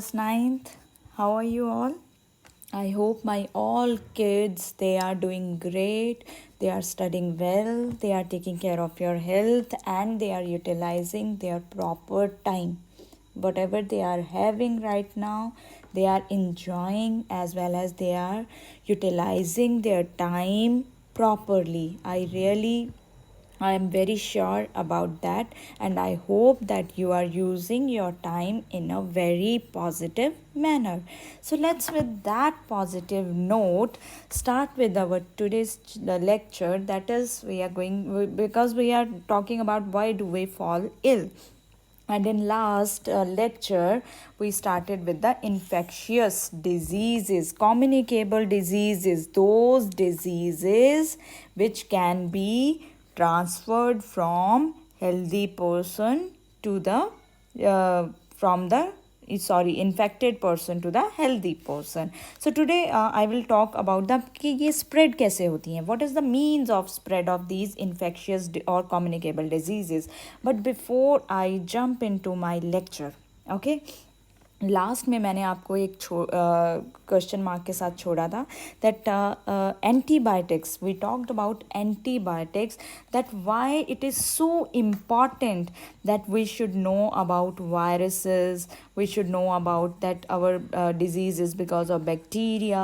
Class 9th. How are you all? I hope my all kids they are doing great. They are studying well. They are taking care of your health and they are utilizing their proper time. Whatever they are having right now, they are enjoying as well as they are utilizing their time properly. I am very sure about that, and I hope that you are using your time in a very positive manner. So, let's, with that positive note, start with our today's lecture. That is, we are going because we are talking about why do we fall ill. And in last lecture, we started with the infectious diseases, communicable diseases, those diseases which can be transferred from healthy person to the from the infected person to the healthy person. So today I will talk about the कि ये spread कैसे होती हैं, what is the means of spread of these infectious or communicable diseases. But before I jump into my lecture, okay, last में मैंने आपको एक question mark के साथ छोड़ा था that antibiotics, we talked about antibiotics, that why it is so important that we should know about viruses, we should know about that our disease is because of bacteria,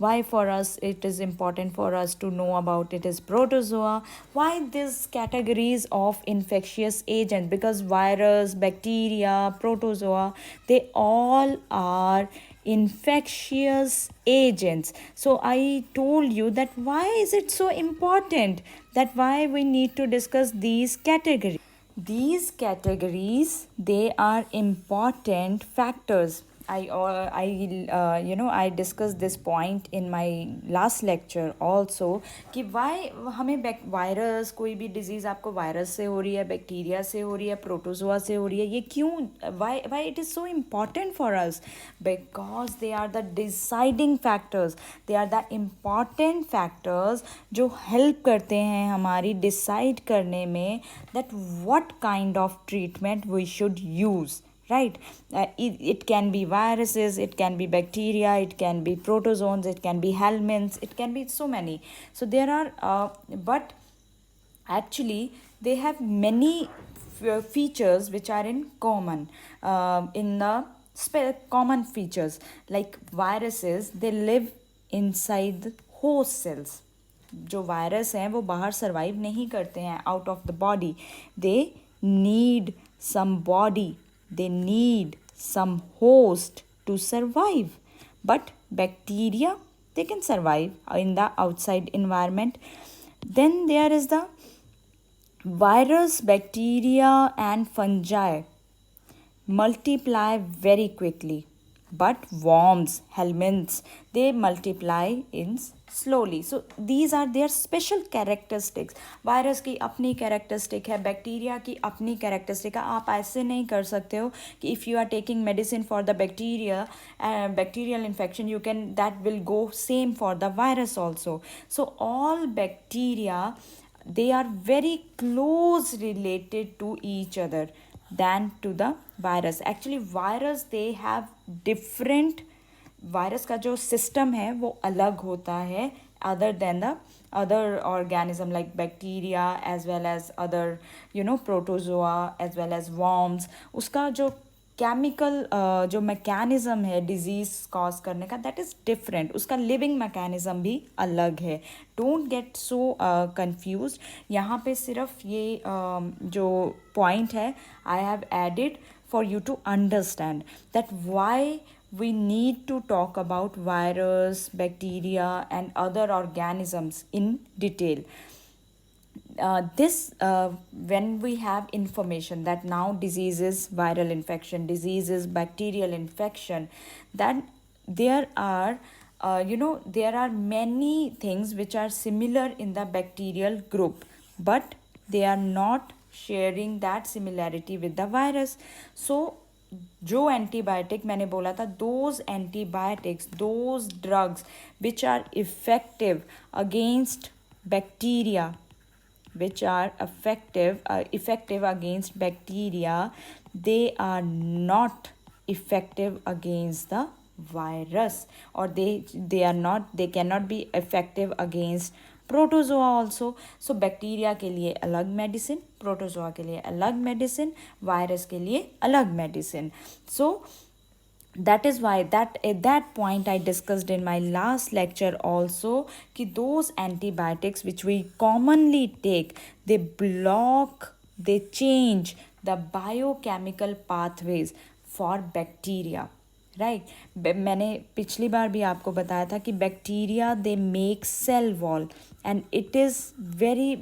why for us it is important for us to know about it is protozoa, why these categories of infectious agent, because virus, bacteria, protozoa, they all are infectious agents. So I told you that why is it so important, that why we need to discuss these categories. These categories, they are important factors. I discussed this point in my last lecture also कि why हमें virus, कोई भी disease आपको virus से हो रही है, bacteria से हो रही है, प्रोटोजोआ से हो रही है, ये क्यों, why it is so important for us, because they are the deciding factors, they are the important factors जो help करते हैं हमारी decide करने में that what kind of treatment we should use, right? It can be viruses, it can be bacteria, it can be protozoans, it can be helminths, it can be so many. So there are but actually they have many features which are in common, in the common features, like viruses, they live inside the host cells. जो virus हैं वो बाहर survive नहीं करते हैं out of the body, they need some body, they need some host to survive. But bacteria, they can survive in the outside environment. Then there is the virus, bacteria and fungi multiply very quickly, but worms, helminths, they multiply in slowly. So these are their special characteristics. Virus की अपनी characteristic है, bacteria की अपनी characteristic है. आप ऐसे नहीं कर सकते हो कि if you are taking medicine for the bacteria, bacterial infection, you can, that will go same for the virus also. So all bacteria, they are very close related to each other than to the virus. Actually virus, they have different, virus का जो system है वो अलग होता है other than the other organism like bacteria as well as other protozoa as well as worms. उसका जो chemical जो मैकेनिज़्म है डिजीज़ कॉज करने का, दैट इज़ डिफरेंट, उसका लिविंग मैकेनिज़्म भी अलग है. Don't get so confuse. यहाँ पे सिर्फ ये जो पॉइंट है I have added for you to understand that why we need to talk about virus, bacteria and other organisms in detail. When we have information that now diseases, viral infection, diseases, bacterial infection, then there are there are many things which are similar in the bacterial group, but they are not sharing that similarity with the virus. So जो antibiotic मैंने बोला था, those antibiotics, those drugs which are effective against bacteria, which are effective against bacteria, they are not effective against the virus, or they cannot be effective against protozoa also. So bacteria के लिए अलग medicine, protozoa के लिए अलग medicine, virus के लिए अलग medicine. So that is why that at that point I discussed in my last lecture also कि those antibiotics which we commonly take, they change the biochemical pathways for bacteria, right. मैंने पिछली बार भी आपको बताया था कि bacteria they make cell wall and it is very,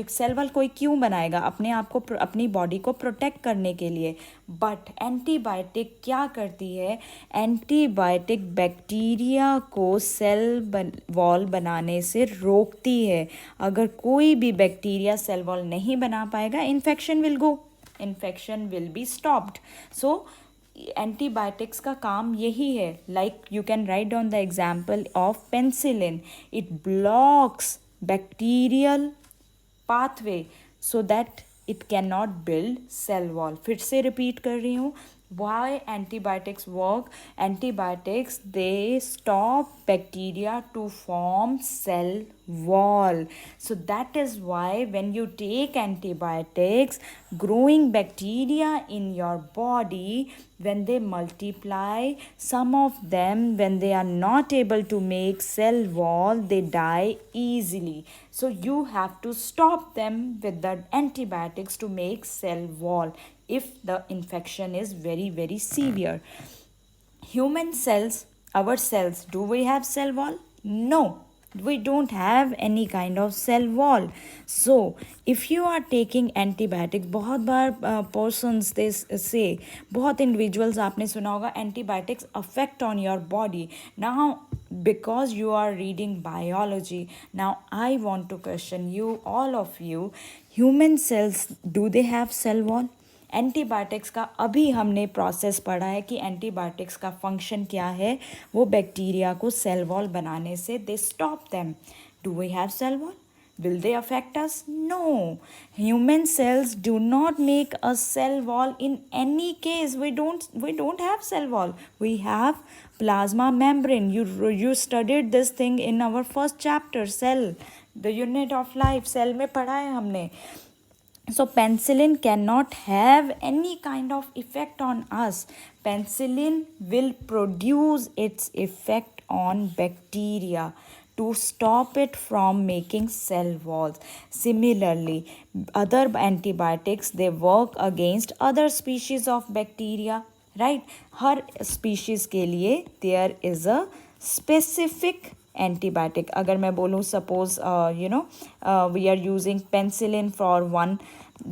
cell wall कोई क्यों बनाएगा? अपने आप को, अपनी बॉडी को प्रोटेक्ट करने के लिए. बट एंटीबायोटिक क्या करती है? एंटीबायोटिक बैक्टीरिया को सेल वॉल बनाने से रोकती है. अगर कोई भी बैक्टीरिया सेल वॉल नहीं बना पाएगा, infection will be stopped. So antibiotics का काम यही है. Like you can write down the example of penicillin. It blocks bacterial pathway so that it can not build cell wall. फिर से रिपीट कर रही हूँ. Why antibiotics work? Antibiotics, they stop bacteria to form cell wall. So that is why when you take antibiotics, growing bacteria in your body, when they multiply, some of them, when they are not able to make cell wall, they die easily. So you have to stop them with the antibiotics to make cell wall if the infection is very, very severe. Human cells, our cells, do we have cell wall? No, we don't have any kind of cell wall. So if you are taking antibiotics, बहुत बार persons they say, बहुत individuals आपने सुना होगा, antibiotics affect on your body. Now because you are reading biology, now I want to question you, all of you, human cells, do they have cell wall? Antibiotics का अभी हमने process पढ़ा है कि एंटीबायोटिक्स का फंक्शन क्या है. वो बैक्टीरिया को सेल वॉल बनाने से they stop them. Do we have cell wall? Will they affect us? No. Human cells do not make a cell wall in any case. We don't have cell wall. We have plasma membrane. You studied this thing in our first chapter, cell, the unit of life. Cell में पढ़ा है हमने. So penicillin cannot have any kind of effect on us. Penicillin will produce its effect on bacteria to stop it from making cell walls. Similarly, other antibiotics, they work against other species of bacteria, right? Her species के लिए there is a specific antibiotic. अगर मैं बोलूँ suppose we are using penicillin for one,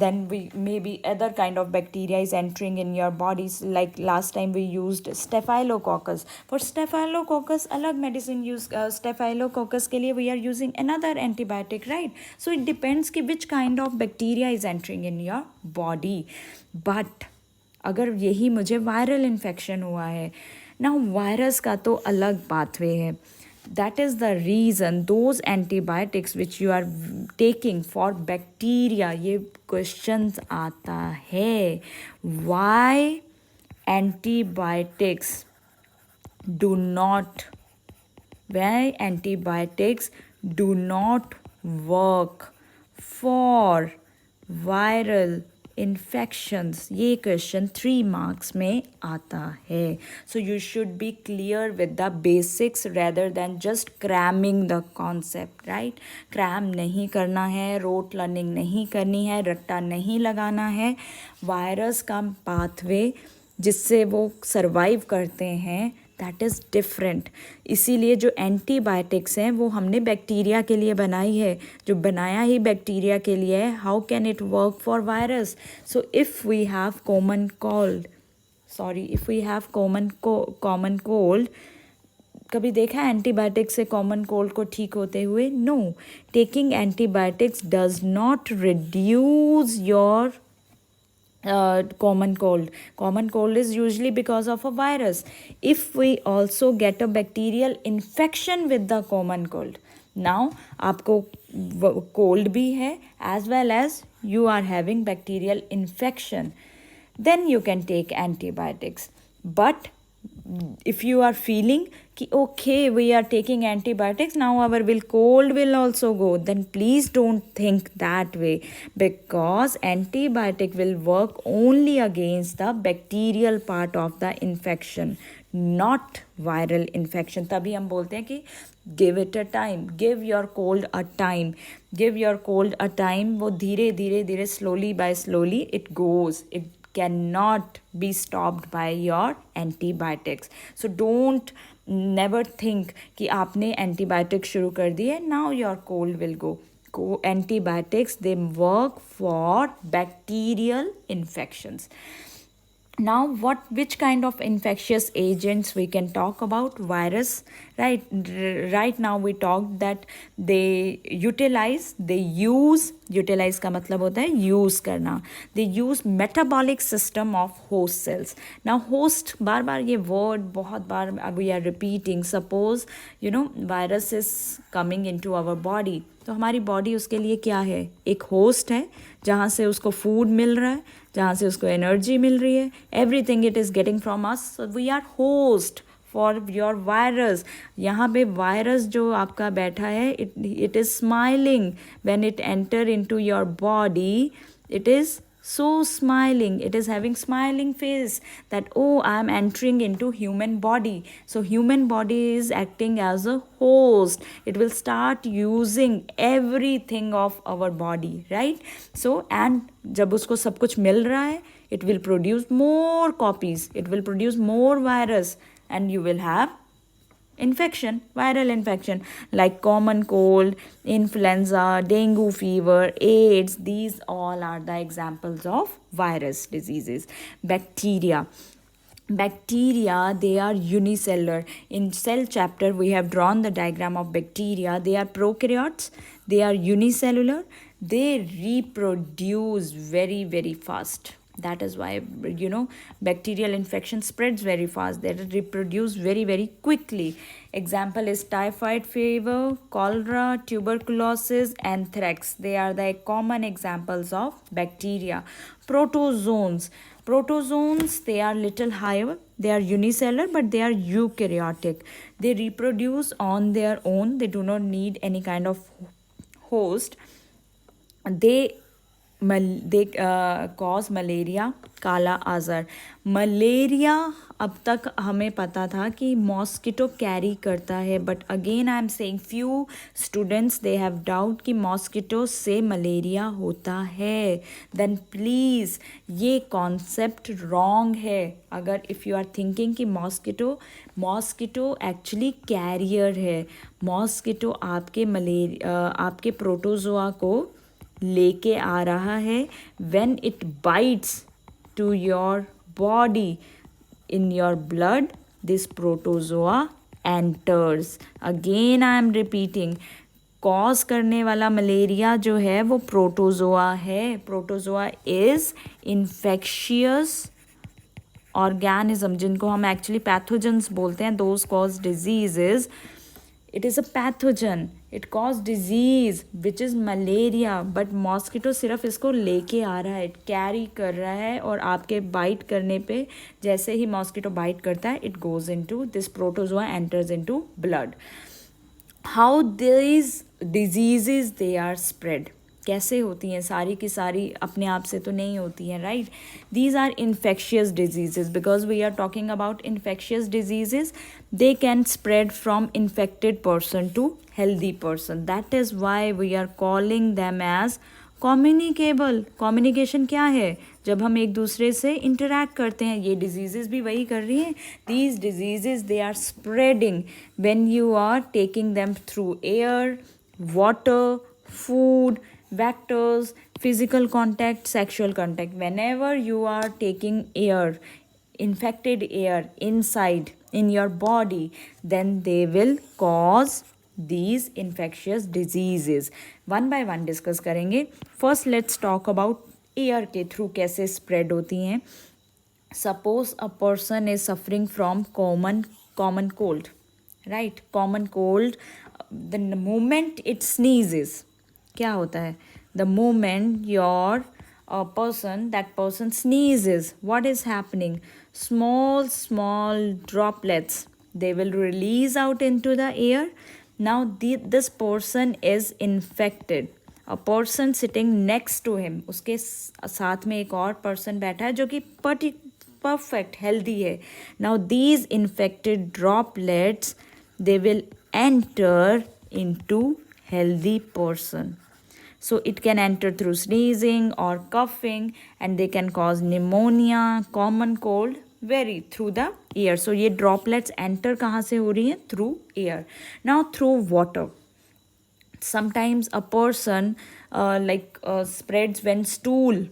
then we maybe other kind of bacteria is entering in your bodies. Like last time we used staphylococcus. For staphylococcus अलग medicine use, staphylococcus के लिए we are using another antibiotic, right? So it depends कि which kind of bacteria is entering in your body. But अगर यही मुझे viral infection हुआ है ना, वायरस का तो अलग पाथवे है. That is the reason those antibiotics which you are taking for bacteria, ये questions आता है. Why antibiotics do not work for viral infections? ये क्वेश्चन 3 मार्क्स में आता है. So you should be clear with the basics rather than just cramming the concept, right? Cram नहीं करना है, रोट लर्निंग नहीं करनी है, रट्टा नहीं लगाना है. वायरस का पाथवे जिससे वो सर्वाइव करते हैं, दैट इज़ डिफरेंट. इसीलिए जो एंटीबायोटिक्स हैं वो हमने बैक्टीरिया के लिए बनाई है. जो बनाया ही बैक्टीरिया के लिए है, how can it work for virus? So if we have common cold, कभी देखा एंटीबायोटिक्स से कॉमन कोल्ड को ठीक होते हुए? No. Taking antibiotics does not reduce your common cold is usually because of a virus. If we also get a bacterial infection with the common cold, now आपको cold भी है as well as you are having bacterial infection, then you can take antibiotics. But if you are feeling कि okay, we are taking antibiotics, now our will cold will also go, then please don't think that way, because antibiotic will work only against the bacterial part of the infection, not viral infection. तभी हम बोलते हैं कि give it a time, give your cold a time, give your cold a time. वो धीरे धीरे धीरे slowly by slowly it goes, it cannot be stopped by your antibiotics. So don't never think कि आपने antibiotics शुरू कर दी है, now your cold will go. Antibiotics, they work for bacterial infections. Now which kind of infectious agents we can talk about? Virus, right? Right now we talked that they use, utilize का मतलब होता है use करना, they use metabolic system of host cells. Now host, बार बार ये word बहुत बार we are repeating. Suppose virus is coming into our body, तो हमारी body उसके लिए क्या है? एक होस्ट है जहाँ से उसको फूड मिल रहा है, जहाँ से उसको एनर्जी मिल रही है, everything it is getting from us. So we are host for your virus. यहाँ पे वायरस जो आपका बैठा है, it is smiling when it enter into your body. It is so smiling, it is having smiling face that oh, I am entering into human body. So human body is acting as a host, it will start using everything of our body, right? So and jab usko sab kuch mil raha hai, it will produce more copies, it will produce more virus, and you will have infection, viral infection like common cold, influenza, dengue fever, AIDS. These all are the examples of virus diseases. Bacteria, they are unicellular. In cell chapter we have drawn the diagram of bacteria. They are prokaryotes, they are unicellular, they reproduce very very fast. That is why bacterial infection spreads very fast, they reproduce very very quickly. Example is typhoid fever, cholera, tuberculosis, anthrax. They are the common examples of bacteria. Protozoans, they are little higher, they are unicellular but they are eukaryotic. They reproduce on their own, they do not need any kind of host. They cause malaria, काला Azar. Malaria अब तक हमें पता था कि mosquito carry करता है, but again I am saying few students they have doubt कि मॉस्किटो से मलेरिया होता है. देन प्लीज़ ये कॉन्सेप्ट रॉन्ग है. अगर इफ़ यू आर थिंकिंग कि मॉस्किटो एक्चुअली कैरियर है. मॉस्किटो आपके प्रोटोजोआ को लेके आ रहा है. when it bites to your body, in your blood, this protozoa enters. again I am repeating, cause करने वाला मलेरिया जो है वो प्रोटोजोआ है. प्रोटोजोआ इज इन्फेक्शियस ऑर्गेनिज्म, जिनको हम एक्चुअली पैथोजेंस बोलते हैं. Those cause diseases. It is a pathogen, it cause disease which is malaria, but mosquito सिर्फ इसको लेके आ रहा है, कैरी कर रहा है, और आपके बाइट करने पे जैसे ही मॉस्किटो बाइट करता है, it goes into this protozoa, enters into blood. How these diseases they are spread, कैसे होती हैं? सारी की सारी अपने आप से तो नहीं होती हैं, right? These are infectious diseases. Because we are talking about infectious diseases, they can spread from infected person to healthy person. That is why we are calling them as communicable. communication क्या है? जब हम एक दूसरे से interact करते हैं. ये diseases भी वही कर रही हैं. These diseases they are spreading when you are taking them through air, water, food, vectors, physical contact, sexual contact. Whenever you are taking air, infected air inside in your body, then they will cause these infectious diseases. One by one discuss करेंगे. First let's talk about air के through कैसे spread होती हैं. Suppose a person is suffering from common cold, right? Common cold, the moment it sneezes, क्या होता है? The moment your a person, that person sneezes, what is happening? Small droplets, they will release out into the air. Now this person is infected. a person sitting next to him, उसके साथ में एक और person बैठा है जो कि perfect healthy है. Now these infected droplets, they will enter into healthy person. So it can enter through sneezing or coughing, and they can cause pneumonia, common cold, very through the air. So ये droplets enter कहाँ से हो रही हैं? Through air. Now through water. Sometimes a person spreads when stool,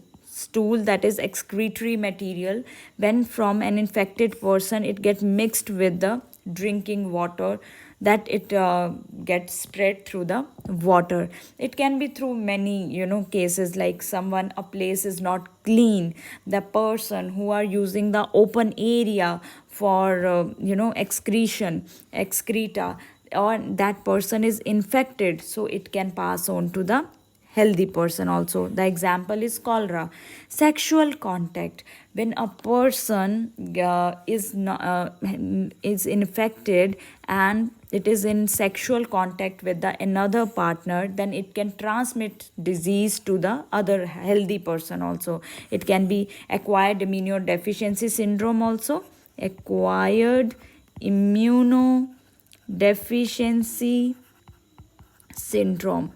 that is excretory material, when from an infected person it gets mixed with the drinking water, that it gets spread through the water. It can be through many cases, like a place is not clean, the person who are using the open area for excreta, or that person is infected, so it can pass on to the healthy person also. The example is cholera. Sexual contact, when a person is infected and it is in sexual contact with the another partner, then it can transmit disease to the other healthy person also. It can be acquired immunodeficiency syndrome also. Acquired immunodeficiency syndrome,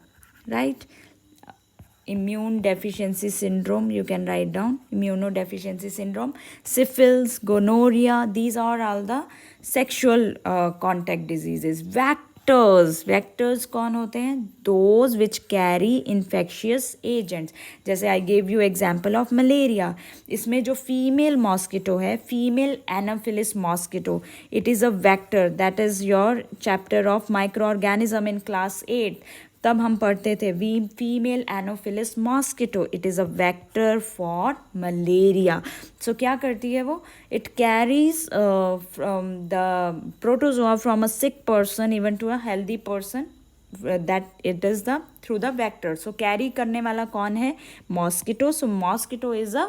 right? Immune deficiency syndrome, you can write down immunodeficiency syndrome. Syphilis, gonorrhea, these are all the sexual contact diseases. Vectors कौन होते हैं? Those which carry infectious agents. जैसे I gave you example of malaria. इसमें जो female mosquito है, female anopheles mosquito, it is a vector. That is your chapter of microorganism in class 8. तब हम पढ़ते थे female anopheles mosquito, it is a vector for malaria. So क्या करती है वो? It carries from the protozoa from a sick person even to a healthy person, that it is the through the vector. So carry करने वाला कौन है? Mosquito. So mosquito is a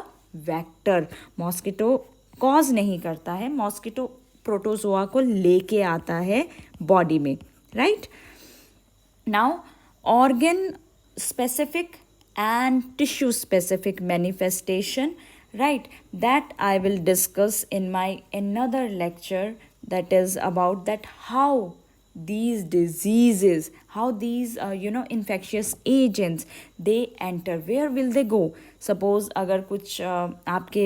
vector. Mosquito cause नहीं करता है, mosquito protozoa को लेके आता है बॉडी में, right? Now organ specific and tissue specific manifestation, right? That I will discuss in my another lecture, that is about that how these diseases, how these infectious agents, they enter, where will they go? Suppose अगर कुछ आपके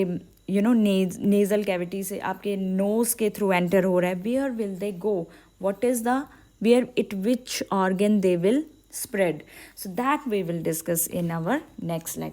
nasal cavity से आपके nose के through enter हो रहा है, where will they go? What is the which organ they will spread? So that we will discuss in our next lecture.